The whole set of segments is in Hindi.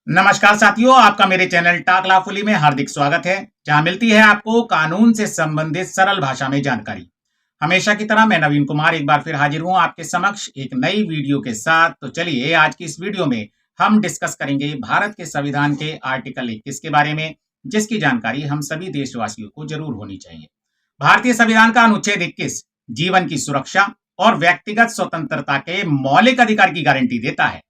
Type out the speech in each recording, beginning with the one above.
नमस्कार साथियों, आपका मेरे चैनल टॉक लाफुली में हार्दिक स्वागत है, जहां मिलती है आपको कानून से संबंधित सरल भाषा में जानकारी। हमेशा की तरह मैं नवीन कुमार एक बार फिर हाजिर हूं आपके समक्ष एक नई वीडियो के साथ। तो चलिए आज की इस वीडियो में हम डिस्कस करेंगे भारत के संविधान के आर्टिकल 21 के बारे में, जिसकी जानकारी हम सभी देशवासियों को जरूर होनी चाहिए। भारतीय संविधान का अनुच्छेद 21 जीवन की सुरक्षा और व्यक्तिगत स्वतंत्रता के मौलिक अधिकार की गारंटी देता है।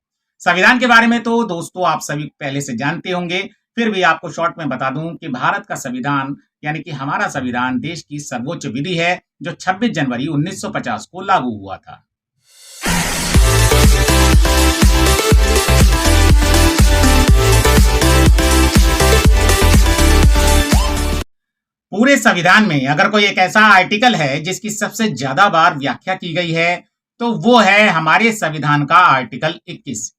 संविधान के बारे में तो दोस्तों आप सभी पहले से जानते होंगे, फिर भी आपको शॉर्ट में बता दूं कि भारत का संविधान यानी कि हमारा संविधान देश की सर्वोच्च विधि है, जो 26 जनवरी 1950 को लागू हुआ था। पूरे संविधान में अगर कोई एक ऐसा आर्टिकल है जिसकी सबसे ज्यादा बार व्याख्या की गई है, तो वो है हमारे संविधान का आर्टिकल 21।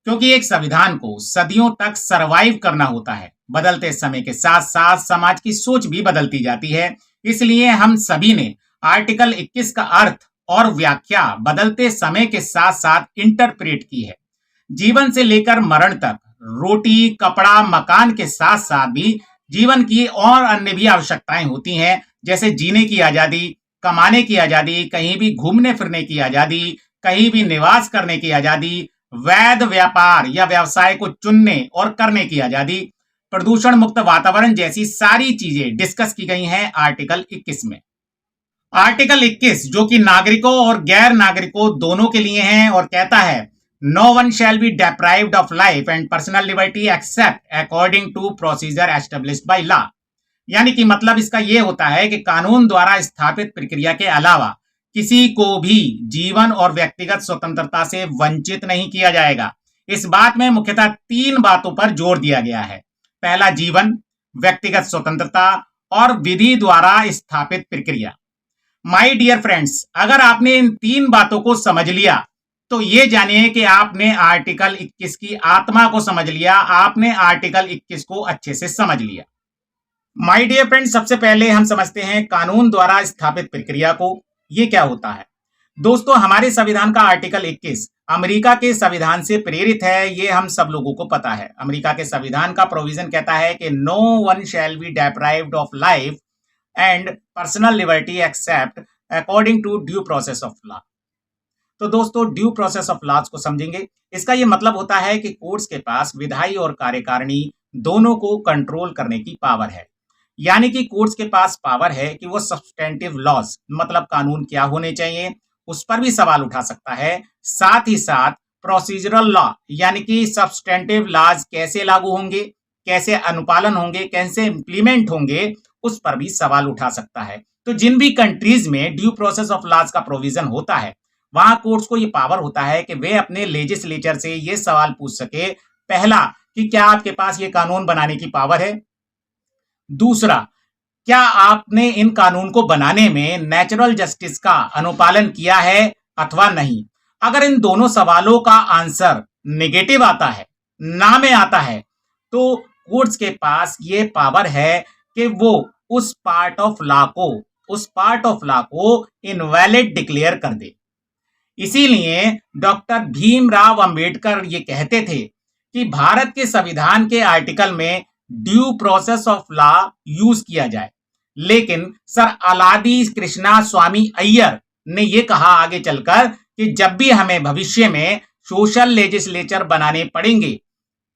क्योंकि एक संविधान को सदियों तक सरवाइव करना होता है, बदलते समय के साथ साथ समाज की सोच भी बदलती जाती है। इसलिए हम सभी ने आर्टिकल 21 का अर्थ और व्याख्या बदलते समय के साथ साथ इंटरप्रेट की है। जीवन से लेकर मरण तक रोटी कपड़ा मकान के साथ साथ भी जीवन की और अन्य भी आवश्यकताएं होती हैं, जैसे जीने की आजादी, कमाने की आजादी, कहीं भी घूमने फिरने की आजादी, कहीं भी निवास करने की आजादी, वैध व्यापार या व्यवसाय को चुनने और करने की आजादी, प्रदूषण मुक्त वातावरण जैसी सारी चीजें डिस्कस की गई हैं आर्टिकल 21 में। आर्टिकल 21 जो कि नागरिकों और गैर नागरिकों दोनों के लिए है और कहता है no one shall be deprived of life and personal liberty except according to procedure established by law. यानी कि मतलब इसका यह होता है कि कानून द्वारा स्थापित प्रक्रिया के अलावा किसी को भी जीवन और व्यक्तिगत स्वतंत्रता से वंचित नहीं किया जाएगा। इस बात में मुख्यतः 3 बातों पर जोर दिया गया है। पहला जीवन, व्यक्तिगत स्वतंत्रता और विधि द्वारा स्थापित प्रक्रिया। माय डियर फ्रेंड्स, अगर आपने इन 3 बातों को समझ लिया तो ये जानिए कि आपने आर्टिकल 21 की आत्मा को समझ लिया, आपने आर्टिकल 21 को अच्छे से समझ लिया। माय डियर फ्रेंड्स, सबसे पहले हम समझते हैं कानून द्वारा स्थापित प्रक्रिया को। ये क्या होता है दोस्तों? हमारे संविधान का आर्टिकल 21 अमेरिका के संविधान से प्रेरित है, ये हम सब लोगों को पता है। अमेरिका के संविधान का प्रोविजन कहता है कि no one shall be deprived of life and personal liberty except according to due process of law. तो दोस्तों ड्यू प्रोसेस ऑफ लॉज को समझेंगे। इसका यह मतलब होता है कि कोर्ट्स के पास विधायी और कार्यकारिणी दोनों को कंट्रोल करने की पावर है। यानी कि कोर्ट्स के पास पावर है कि वो सब्सटेंटिव लॉज मतलब कानून क्या होने चाहिए उस पर भी सवाल उठा सकता है। साथ ही साथ प्रोसीजरल लॉ यानी कि सब्सटेंटिव लॉज कैसे लागू होंगे, कैसे अनुपालन होंगे, कैसे इंप्लीमेंट होंगे, उस पर भी सवाल उठा सकता है। तो जिन भी कंट्रीज में ड्यू प्रोसेस ऑफ लॉज का प्रोविजन होता है, वहां कोर्ट्स को ये पावर होता है कि वे अपने लेजिस्लेचर से ये सवाल पूछ सके, पहला कि क्या आपके पास ये कानून बनाने की पावर है, दूसरा क्या आपने इन कानून को बनाने में नेचुरल जस्टिस का अनुपालन किया है अथवा नहीं। अगर इन दोनों सवालों का आंसर नेगेटिव आता है, ना में आता है, तो कोर्ट्स के पास ये पावर है कि वो उस पार्ट ऑफ लॉ को इनवैलिड डिक्लेयर कर दे। इसीलिए डॉक्टर भीमराव अंबेडकर ये कहते थे कि भारत के संविधान के आर्टिकल में due process of law use किया जाए। लेकिन सर अलादी कृष्णा स्वामी अय्यर ने यह कहा आगे चलकर कि जब भी हमें भविष्य में सोशल लेजिस्लेचर बनाने पड़ेंगे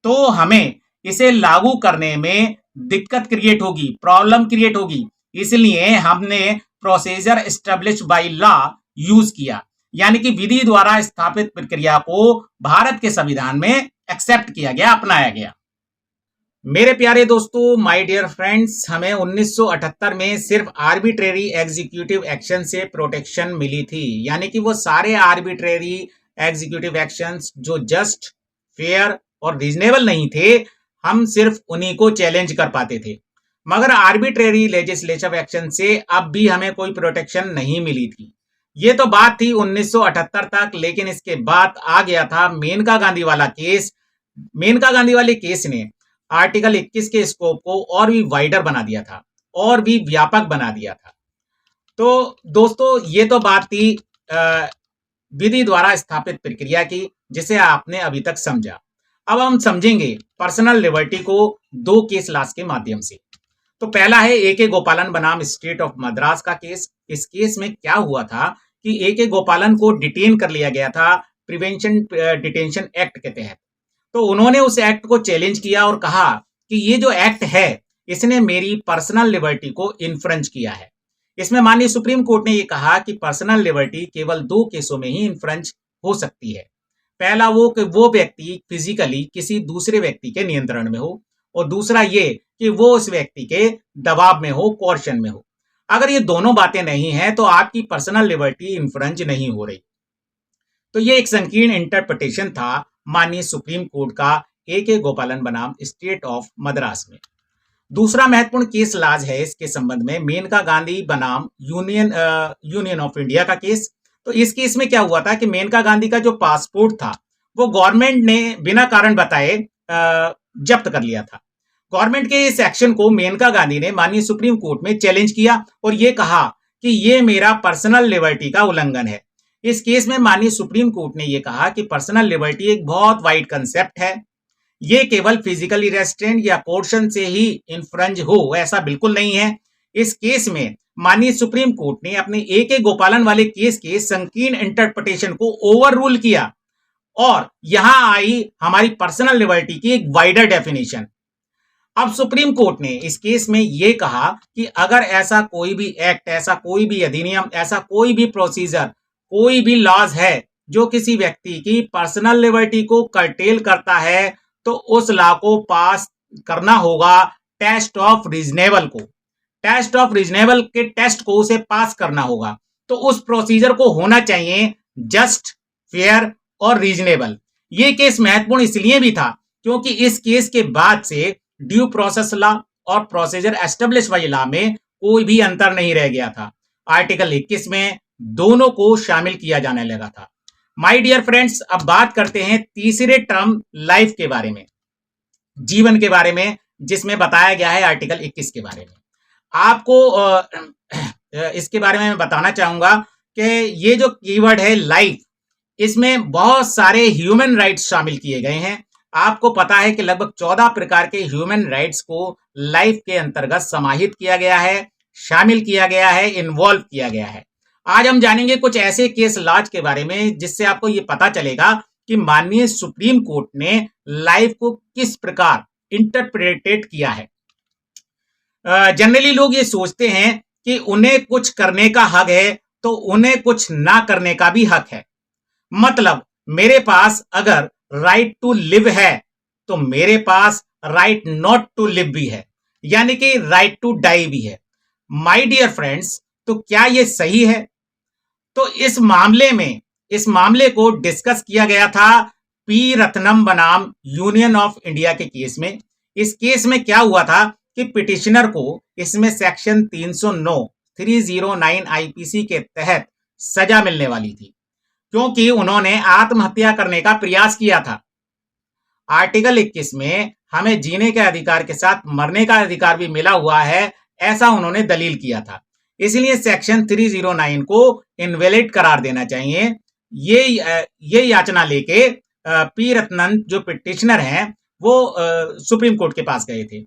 तो हमें इसे लागू करने में दिक्कत क्रिएट होगी, प्रॉब्लम क्रिएट होगी। इसलिए हमने procedure established by law use किया, यानी कि विधि द्वारा स्थापित प्रक्रिया को भारत के संविधान में एक्सेप्ट किया गया, अपनाया गया। मेरे प्यारे दोस्तों, माय डियर फ्रेंड्स, हमें 1978 में सिर्फ आर्बिट्रेरी एग्जीक्यूटिव एक्शन से प्रोटेक्शन मिली थी। यानी कि वो सारे आर्बिट्रेरी एग्जीक्यूटिव एक्शंस जो जस्ट, फेयर और रीजनेबल नहीं थे, हम सिर्फ उन्हीं को चैलेंज कर पाते थे। मगर आर्बिट्रेरी लेजिस्लेटिव एक्शन से अब भी हमें कोई प्रोटेक्शन नहीं मिली थी। ये तो बात थी 1978 तक, लेकिन इसके बाद आ गया था मेनका गांधी वाला केस। मेनका गांधी वाले केस ने आर्टिकल 21 के स्कोप को और भी वाइडर बना दिया था, और भी व्यापक बना दिया था। तो दोस्तों ये तो बात थी विधि द्वारा स्थापित प्रक्रिया की, जिसे आपने अभी तक समझा। अब हम समझेंगे पर्सनल लिबर्टी को दो केस लॉज के माध्यम से। तो पहला है ए.के. गोपालन बनाम स्टेट ऑफ मद्रास का केस। इस केस में क्या हुआ था कि ए.के. गोपालन को डिटेन कर लिया गया था प्रिवेंशन डिटेंशन एक्ट के तहत। तो उन्होंने उस एक्ट को चैलेंज किया और कहा कि ये जो एक्ट है इसने मेरी पर्सनल लिबर्टी को इन्फ्रिंज किया है। इसमें माननीय सुप्रीम कोर्ट ने ये कहा कि पर्सनल लिबर्टी केवल दो केसों में ही इन्फ्रिंज हो सकती है। पहला वो कि वो व्यक्ति फिजिकली किसी दूसरे व्यक्ति के नियंत्रण में हो, और दूसरा ये कि वो उस व्यक्ति के दबाव में हो, कोर्शन में हो। अगर ये दोनों बातें नहीं है तो आपकी पर्सनल लिबर्टी इन्फ्रिंज नहीं हो रही। तो ये एक संकीर्ण इंटरप्रिटेशन था माननीय सुप्रीम कोर्ट का ए.के. गोपालन बनाम स्टेट ऑफ मद्रास में। दूसरा महत्वपूर्ण केस लॉज है इसके संबंध में मेनका गांधी बनाम यूनियन ऑफ इंडिया का केस। तो इस केस में क्या हुआ था कि मेनका गांधी का जो पासपोर्ट था वो गवर्नमेंट ने बिना कारण बताए जब्त कर लिया था। गवर्नमेंट के इस एक्शन को मेनका गांधी ने माननीय सुप्रीम कोर्ट में चैलेंज किया और ये कहा कि ये मेरा पर्सनल लिबर्टी का उल्लंघन है। इस केस में माननीय सुप्रीम कोर्ट ने यह कहा कि पर्सनल लिबर्टी एक बहुत वाइड कंसेप्ट है, ये केवल फिजिकली रेस्ट्रेंट या कोर्शन से ही इन्फ्रिंज हो ऐसा बिल्कुल नहीं है। इस केस में माननीय सुप्रीम कोर्ट ने अपने ए.के. गोपालन वाले केस के संकीर्ण इंटरप्रिटेशन को ओवर रूल किया और यहां आई हमारी पर्सनल लिबर्टी की एक वाइडर डेफिनेशन। अब सुप्रीम कोर्ट ने इस केस में यह कहा कि अगर ऐसा कोई भी एक्ट, ऐसा कोई भी अधिनियम, ऐसा कोई भी प्रोसीजर, कोई भी लॉज है जो किसी व्यक्ति की पर्सनल लिबर्टी को कर्टेल करता है तो उस लॉ को पास करना होगा टेस्ट ऑफ रीजनेबल को। टेस्ट ऑफ रीजनेबल के टेस्ट को उसे पास करना होगा। तो उस प्रोसीजर को होना चाहिए जस्ट, फेयर और रीजनेबल। ये केस महत्वपूर्ण इसलिए भी था क्योंकि इस केस के बाद से ड्यू प्रोसेस लॉ और प्रोसीजर एस्टेब्लिश बाय लॉ में कोई भी अंतर नहीं रह गया था। आर्टिकल 21 में दोनों को शामिल किया जाने लगा था। माय डियर फ्रेंड्स, अब बात करते हैं तीसरे टर्म लाइफ के बारे में, जीवन के बारे में, जिसमें बताया गया है आर्टिकल 21 के बारे में। आपको इसके बारे में मैं बताना चाहूंगा कि ये जो कीवर्ड है लाइफ, इसमें बहुत सारे ह्यूमन राइट्स शामिल किए गए हैं। आपको पता है कि लगभग 14 प्रकार के ह्यूमन राइट्स को लाइफ के अंतर्गत समाहित किया गया है, शामिल किया गया है, इन्वॉल्व किया गया है। आज हम जानेंगे कुछ ऐसे केस लॉज के बारे में जिससे आपको ये पता चलेगा कि माननीय सुप्रीम कोर्ट ने लाइफ को किस प्रकार इंटरप्रेटेड किया है। जनरली लोग ये सोचते हैं कि उन्हें कुछ करने का हक है तो उन्हें कुछ ना करने का भी हक है। मतलब मेरे पास अगर राइट टू लिव है तो मेरे पास राइट नॉट टू लिव भी है, यानी कि राइट टू डाई भी है। माय डियर फ्रेंड्स, तो क्या ये सही है? तो इस मामले को डिस्कस किया गया था पी रत्नम बनाम यूनियन ऑफ इंडिया के केस में। इस केस में क्या हुआ था कि पिटिशनर को इसमें सेक्शन 309 आईपीसी के तहत सजा मिलने वाली थी क्योंकि उन्होंने आत्महत्या करने का प्रयास किया था। आर्टिकल 21 में हमें जीने के अधिकार के साथ मरने का अधिकार भी मिला हुआ है, ऐसा उन्होंने दलील किया था। इसलिए सेक्शन 309 को इनवैलिड करार देना चाहिए। ये याचना लेके पी रत्नन जो पिटिशनर हैं वो सुप्रीम कोर्ट के पास गए थे।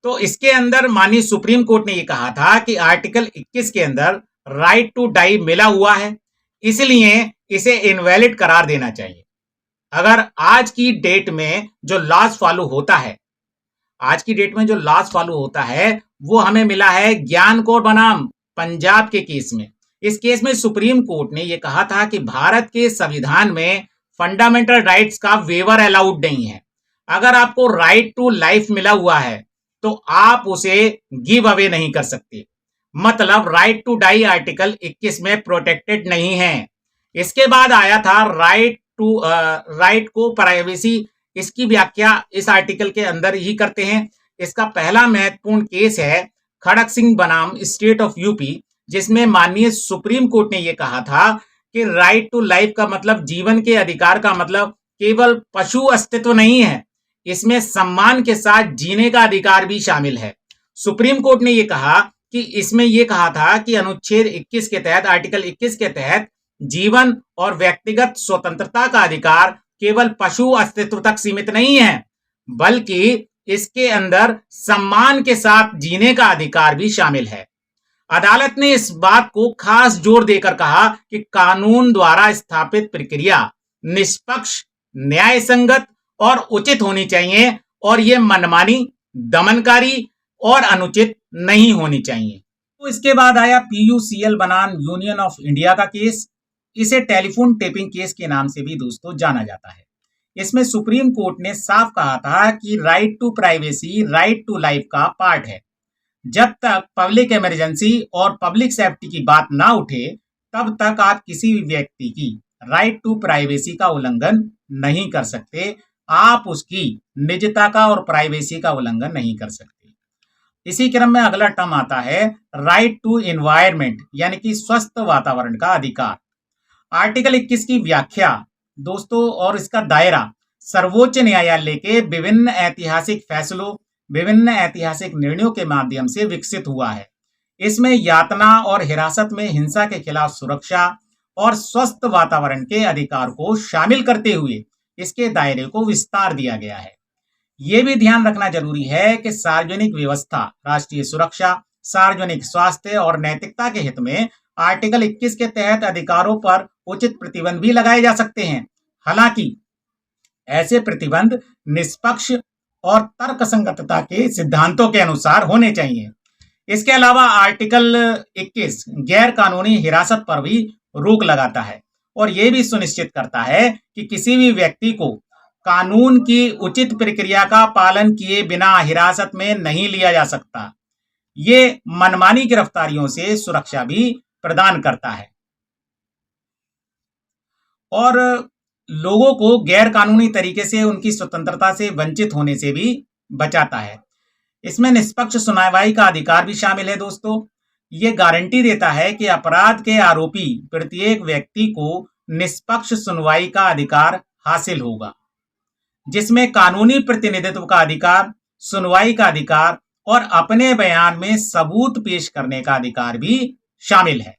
तो इसके अंदर माननीय सुप्रीम कोर्ट ने ये कहा था कि आर्टिकल 21 के अंदर राइट टू डाई मिला हुआ है, इसलिए इसे इनवैलिड करार देना चाहिए। अगर आज की डेट में जो लॉज फॉलो होता है, वो हमें मिला है ज्ञान कौर बनाम पंजाब के केस में। इस केस में सुप्रीम कोर्ट ने यह कहा था कि भारत के संविधान में फंडामेंटल राइट्स का वेवर अलाउड नहीं है। अगर आपको राइट टू लाइफ मिला हुआ है तो आप उसे गिव अवे नहीं कर सकते। मतलब राइट टू डाई आर्टिकल 21 में प्रोटेक्टेड नहीं है। इसके बाद आया था राइट को प्राइवेसी। इसकी व्याख्या इस आर्टिकल के अंदर ही करते हैं। इसका पहला महत्वपूर्ण केस है खड़क सिंह बनाम स्टेट ऑफ यूपी, जिसमें माननीय सुप्रीम कोर्ट ने यह कहा था कि राइट टू लाइफ का मतलब जीवन के अधिकार का मतलब केवल पशु अस्तित्व नहीं है, इसमें सम्मान के साथ जीने का अधिकार भी शामिल है। सुप्रीम कोर्ट ने यह कहा कि इसमें यह कहा था कि अनुच्छेद 21 के तहत, आर्टिकल 21 के तहत जीवन और व्यक्तिगत स्वतंत्रता का अधिकार केवल पशु अस्तित्व तक सीमित नहीं है, बल्कि इसके अंदर सम्मान के साथ जीने का अधिकार भी शामिल है। अदालत ने इस बात को खास जोर देकर कहा कि कानून द्वारा स्थापित प्रक्रिया निष्पक्ष, न्याय संगत और उचित होनी चाहिए और ये मनमानी, दमनकारी और अनुचित नहीं होनी चाहिए। तो इसके बाद आया PUCL बनाम यूनियन ऑफ इंडिया का केस। इसे टेलीफोन टेपिंग केस के नाम से भी दोस्तों जाना जाता है। इसमें सुप्रीम कोर्ट ने साफ कहा था कि right to privacy right to life का पार्ट है। जब तक पब्लिक इमरजेंसी और पब्लिक सेफ्टी की बात ना उठे, तब तक आप किसी भी व्यक्ति की राइट टू प्राइवेसी का उल्लंघन नहीं कर सकते। आप उसकी निजता का और प्राइवेसी का उल्लंघन नहीं कर सकते। इसी क्रम में अगला टर्म आता है राइट टू एनवायरनमेंट, यानी कि स्वस्थ वातावरण का अधिकार। आर्टिकल 21 की व्याख्या दोस्तों और इसका दायरा सर्वोच्च न्यायालय के विभिन्न ऐतिहासिक फैसलों, विभिन्न ऐतिहासिक निर्णयों के माध्यम से विकसित हुआ है। इसमें यातना और हिरासत में हिंसा के खिलाफ सुरक्षा और स्वस्थ वातावरण के अधिकार को शामिल करते हुए इसके दायरे को विस्तार दिया गया है। ये भी ध्यान रखना जरूरी है कि सार्वजनिक व्यवस्था, राष्ट्रीय सुरक्षा, सार्वजनिक स्वास्थ्य और नैतिकता के हित में आर्टिकल 21 के तहत अधिकारों पर उचित प्रतिबंध भी लगाए जा सकते हैं। हालांकि ऐसे प्रतिबंध निष्पक्ष और तर्कसंगतता के सिद्धांतों के अनुसार होने चाहिए। इसके अलावा आर्टिकल 21 गैर कानूनी हिरासत पर भी रोक लगाता है और यह भी सुनिश्चित करता है कि किसी भी व्यक्ति को कानून की उचित प्रक्रिया का पालन किए बिना हिरासत में नहीं लिया जा सकता। ये मनमानी गिरफ्तारियों से सुरक्षा भी प्रदान करता है और लोगों को गैर कानूनी तरीके से उनकी स्वतंत्रता से वंचित होने से भी बचाता है। इसमें निष्पक्ष सुनवाई का अधिकार भी शामिल है दोस्तों। ये गारंटी देता है कि अपराध के आरोपी प्रत्येक व्यक्ति को निष्पक्ष सुनवाई का अधिकार हासिल होगा, जिसमें कानूनी प्रतिनिधित्व का अधिकार, सुनवाई का अधिकार और अपने बयान में सबूत पेश करने का अधिकार भी शामिल है।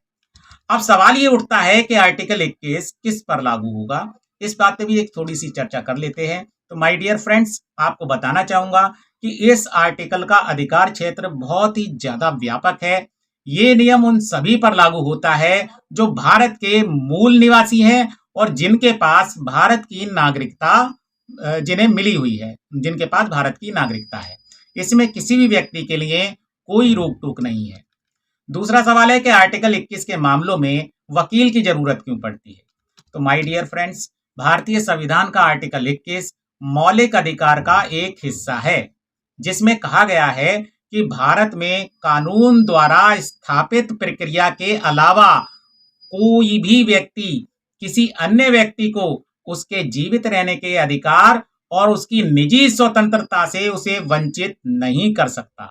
अब सवाल ये उठता है कि आर्टिकल 21 किस पर लागू होगा। इस बात पे भी एक थोड़ी सी चर्चा कर लेते हैं। तो माय डियर फ्रेंड्स, आपको बताना चाहूंगा कि इस आर्टिकल का अधिकार क्षेत्र बहुत ही ज्यादा व्यापक है। ये नियम उन सभी पर लागू होता है जो भारत के मूल निवासी हैं और जिनके पास भारत की नागरिकता जिन्हें मिली हुई है, जिनके पास भारत की नागरिकता है। इसमें किसी भी व्यक्ति के लिए कोई रोक टोक नहीं है। दूसरा सवाल है कि आर्टिकल 21 के मामलों में वकील की जरूरत क्यों पड़ती है। तो माय डियर फ्रेंड्स, भारतीय संविधान का आर्टिकल 21 मौलिक अधिकार का एक हिस्सा है, जिसमें कहा गया है कि भारत में कानून द्वारा स्थापित प्रक्रिया के अलावा कोई भी व्यक्ति किसी अन्य व्यक्ति को उसके जीवित रहने के अधिकार और उसकी निजी स्वतंत्रता से उसे वंचित नहीं कर सकता।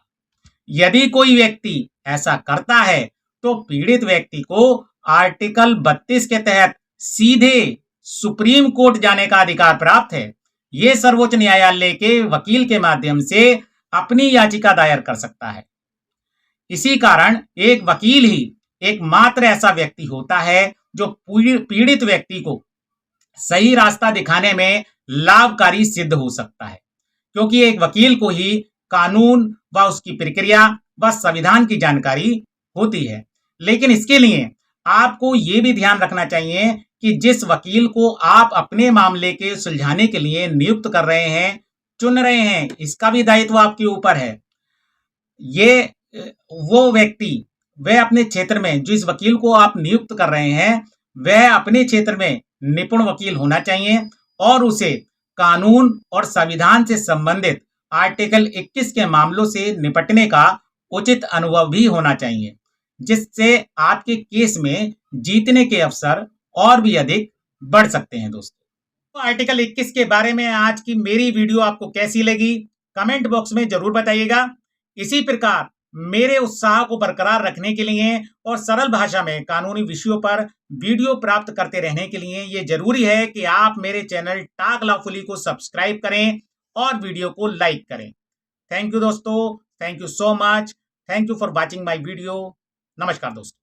यदि कोई व्यक्ति ऐसा करता है तो पीड़ित व्यक्ति को आर्टिकल 32 के तहत सीधे सुप्रीम कोर्ट जाने का अधिकार प्राप्त है। ये सर्वोच्च न्यायालय के वकील के माध्यम से अपनी याचिका दायर कर सकता है। इसी कारण एक वकील ही एकमात्र ऐसा व्यक्ति होता है जो पीड़ित व्यक्ति को सही रास्ता दिखाने में लाभकारी सिद्ध हो सकता है, क्योंकि एक वकील को ही कानून व उसकी प्रक्रिया व संविधान की जानकारी होती है। लेकिन इसके लिए आपको ये भी ध्यान रखना चाहिए कि जिस वकील को आप अपने मामले के सुलझाने के लिए नियुक्त कर रहे हैं, चुन रहे हैं, इसका भी दायित्व आपके ऊपर है। ये वो व्यक्ति वह अपने क्षेत्र में, जो इस वकील को आप नियुक्त कर रहे हैं, वह अपने क्षेत्र में निपुण वकील होना चाहिए और उसे कानून और संविधान से संबंधित आर्टिकल 21 के मामलों से निपटने का उचित अनुभव भी होना चाहिए, जिससे आपके केस में जीतने के अवसर और भी अधिक बढ़ सकते हैं। दोस्तों, तो आर्टिकल 21 के बारे में आज की मेरी वीडियो आपको कैसी लगी, कमेंट बॉक्स में जरूर बताइएगा। इसी प्रकार मेरे उत्साह को बरकरार रखने के लिए और सरल भाषा में कानूनी विषयों पर वीडियो प्राप्त करते रहने के लिए ये जरूरी है कि आप मेरे चैनल टॉक लॉफुली को सब्सक्राइब करें और वीडियो को लाइक करें। थैंक यू दोस्तों, thank you so much, thank you for watching my video. नमस्कार दोस्तों।